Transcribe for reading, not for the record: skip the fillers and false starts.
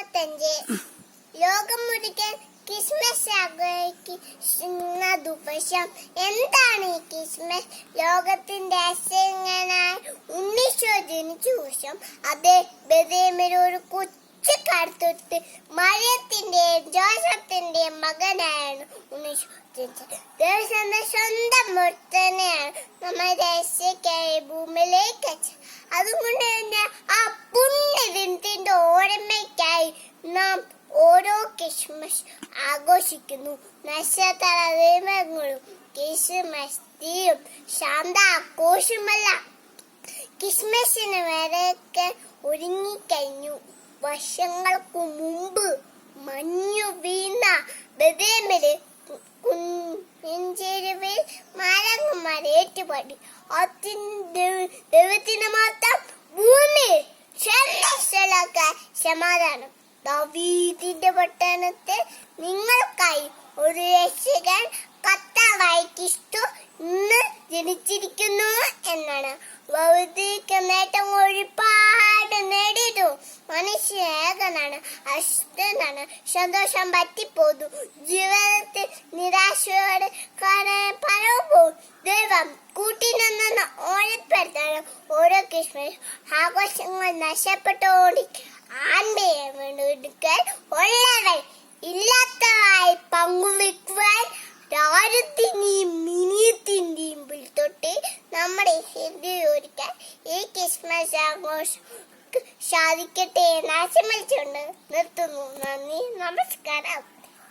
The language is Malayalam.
2025 ലോകം മുഴുവൻ ക്രിസ്മസ് ആഘോഷിക്കുന്ന ദിവസം. എന്താണ് ഈ ക്രിസ്മസ്? ലോകത്തിന്റെ അസങ്ങനായ ഉണ്ണീശോ ജനിച്ച ദിവസം. അത് ബെത്ലഹേമിൽ ഒരു കൊച്ചു കടുത്തൊട്ട് മറിയത്തിന്റെയും ജോസഫിന്റെയും മകനായാണ് ഉണ്ണീശോ ജനിച്ചത്. ദൈവത്തിന്റെ സ്വന്തം മുത്തനെയാണ് നമ്മൾ രക്ഷയ്ക്കായി ഭൂമിയിലേക്ക് അയച്ചത്. അതുകൊണ്ട് തന്നെ ആ പുണ്യദിനത്തിന്റെ ഓർമ്മയ്ക്കായി നാം ഓരോ ക്രിസ്മസ് ആഘോഷിക്കുന്നു. നക്ഷത്ര ദീപങ്ങളും ക്രിസ്മസ് തീയും ശാന്ത ആഘോഷമല്ല. ക്രിസ്മസിന് വരെയൊക്കെ ഒരുങ്ങിക്കഴിഞ്ഞു. വർഷങ്ങൾക്ക് മുമ്പ് മഞ്ഞു വീണ ബെത്ലഹേമില് കുഞ്ചെരുവിൽ മരങ്ങന്മാർ ഏറ്റുപാടി. ദൈവത്തിന് മാത്രം ഭൂമിയിൽ സമാധാനം. ദാവീദിന്റെ പട്ടണത്തിൽ നിങ്ങൾക്കായി ഒരു രക്ഷകൻ കർത്താവായ ക്രിസ്തു ഇന്ന് ജനിച്ചിരിക്കുന്നു എന്നാണ്. ഭൗതിക നേട്ടം ഒരുപാട് നേടിയിട്ടു മനുഷ്യ ഏകനാണ്, അശുദ്ധനാണ്, സന്തോഷം പറ്റിപ്പോന്നു. ജീവിതത്തിൽ നിരാശയോടെ പരവും ദൈവം കൂട്ടിനിന്ന് ഓർമ്മപ്പെടുത്തണം. ഓരോ ക്രിസ്മസ് ആഘോഷങ്ങൾ നഷ്ടപ്പെട്ടുകൊണ്ട് ആൺമയെ വീണ്ടെടുക്കാൻ ഉള്ളവർ ഇല്ലാത്തതായി പങ്കുവെക്കുവാൻ രാജ്യത്തിന്റെയും മിനിയത്തിന്റെയും തൊട്ട് നമ്മുടെ ഒരുക്കാൻ ഈ ക്രിസ്മസ് ആഘോഷം സാധിക്കട്ടെ എന്ന് ആശംസിച്ചുകൊണ്ട് നിർത്തുന്നു. നന്ദി, നമസ്കാരം.